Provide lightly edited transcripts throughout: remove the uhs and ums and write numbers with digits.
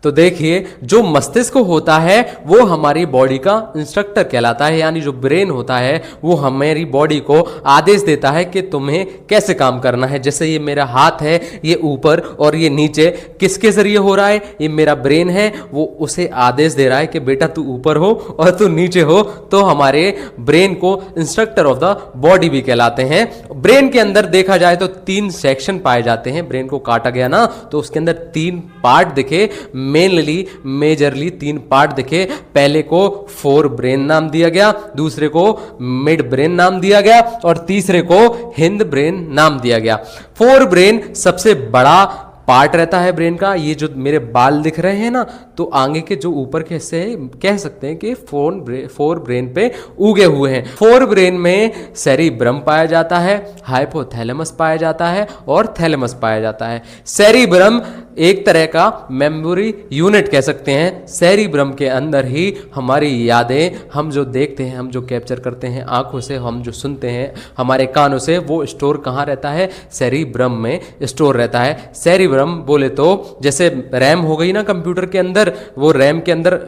तो देखिए, जो मस्तिष्क होता है वो हमारी बॉडी का इंस्ट्रक्टर कहलाता है, यानी जो ब्रेन होता है वो हमारी बॉडी को आदेश देता है कि तुम्हें कैसे काम करना है। जैसे ये मेरा हाथ है, ये ऊपर और ये नीचे, किसके जरिए हो रहा है? ये मेरा ब्रेन है, वो उसे आदेश दे रहा है कि बेटा तू ऊपर हो और तू नीचे हो। तो हमारे ब्रेन को इंस्ट्रक्टर ऑफ द बॉडी भी कहलाते हैं। ब्रेन के अंदर देखा जाए तो 3 सेक्शन पाए जाते हैं। ब्रेन को काटा गया ना, तो उसके अंदर 3 पार्ट दिखे, मेजरली 3 पार्ट दिखे। पहले को फोर ब्रेन नाम दिया गया, दूसरे को मिड ब्रेन नाम दिया गया और तीसरे को हिंद ब्रेन नाम दिया गया। फोर ब्रेन सबसे बड़ा पार्ट रहता है ब्रेन का। ये जो मेरे बाल दिख रहे हैं ना, तो आगे के जो ऊपर के हिस्से हैं कह सकते हैं कि फोर ब्रेन पे उगे हुए हैं। फोर ब्रेन में सेरिब्रम पाया जाता है, हाइपोथैलेमस पाया जाता है और थैलेमस पाया जाता है। सेरिब्रम एक तरह का मेमोरी यूनिट कह सकते हैं। सेरिब्रम के अंदर ही हमारी यादें, हम जो देखते हैं, हम जो कैप्चर करते हैं आंखों से, हम जो सुनते हैं हमारे कानों से, वो स्टोर कहाँ रहता है? सेरिब्रम में स्टोर रहता है। सेरिब्रम बोले तो जैसे रैम हो गई ना कंप्यूटर के अंदर, वो रैम के अंदर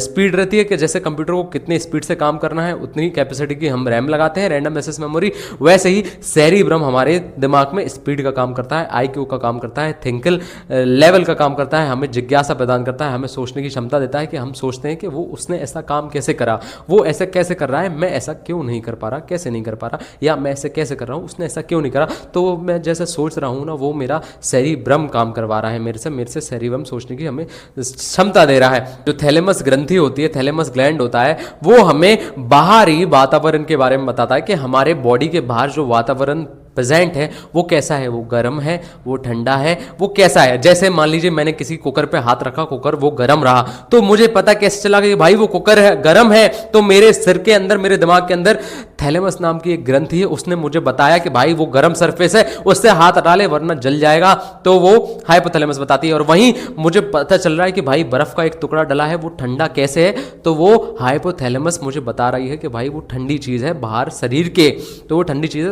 स्पीड रहती है कि जैसे कंप्यूटर को कितनी स्पीड से काम करना है उतनी कैपेसिटी की हम रैम लगाते हैं, रैंडम एक्सेस मेमोरी। वैसे ही सेरिब्रम हमारे दिमाग में स्पीड का काम करता है, आईक्यू का काम करता है, थिंकल लेवल का काम करता है, हमें जिज्ञासा प्रदान करता है, हमें सोचने की क्षमता देता है कि हम सोचते हैं कि वो उसने ऐसा काम कैसे करा, वो ऐसा कैसे कर रहा है, मैं ऐसा क्यों नहीं कर पा रहा, कैसे नहीं कर पा रहा, या मैं ऐसे कैसे कर रहा हूँ, उसने ऐसा क्यों नहीं करा। तो मैं जैसे सोच रहा हूँ ना, वो मेरा सेरिब्रम काम करवा रहा है मेरे से सेरिब्रम सोचने की हमें क्षमता दे रहा है। जो थैलेमस ग्रंथि होती है, थैलेमस ग्लैंड होता है, वो हमें बाहरी वातावरण के बारे में बताता है कि हमारे बॉडी के बाहर जो वातावरण प्रेजेंट है वो कैसा है, वो गर्म है, वो ठंडा है, वो कैसा है। जैसे मान लीजिए मैंने किसी कुकर पे हाथ रखा, कुकर वो गर्म रहा, तो मुझे पता कैसे चला कि भाई वो कुकर है, गर्म है। तो मेरे सिर के अंदर, मेरे दिमाग के अंदर थैलेमस नाम की एक ग्रंथि है, उसने मुझे बताया कि भाई वो गर्म सरफेस है, उससे हाथ हटा ले वरना जल जाएगा। तो वो हाइपोथैलेमस बताती है। और वहीं मुझे पता चल रहा है कि भाई बर्फ का एक टुकड़ा डला है, वो ठंडा कैसे है, तो वो हाइपोथैलेमस मुझे बता रही है कि भाई वो ठंडी चीज है बाहर शरीर के, तो वो ठंडी चीज है,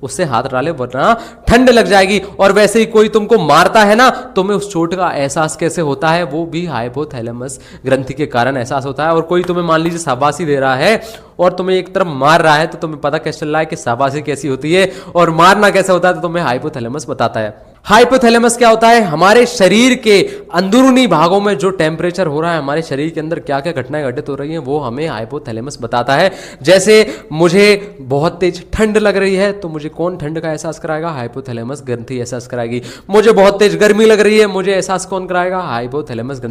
उससे हाथ हटा ले वरना ठंड लग जाएगी। और वैसे ही कोई तुमको मारता है ना, तुम्हें उस चोट का एहसास कैसे होता है, वो भी हाइपोथैलेमस ग्रंथि के कारण एहसास होता है। और कोई तुम्हें मान लीजिए शाबाशी दे रहा है और तुम्हें एक तरफ मार रहा है, तो तुम्हें पता कैसे चल रहा है कि शाबाशी कैसी होती है और मारना कैसा होता है, तो तुम्हें हाइपोथैलेमस बताता है। हाइपोथैलेमस क्या होता है? हमारे शरीर के अंदरूनी भागों में जो टेम्परेचर हो रहा है, हमारे शरीर के अंदर क्या क्या घटनाएं घटित हो रही हैं, वो हमें हाइपोथैलेमस बताता है। जैसे मुझे बहुत तेज ठंड लग रही है, तो मुझे कौन ठंड का एहसास कराएगा? हाइपोथैलेमस ग्रंथि एहसास कराएगी। मुझे बहुत तेज गर्मी लग रही है, मुझे एहसास कौन कराएगा? हाइपोथैलेमस ग्रंथि।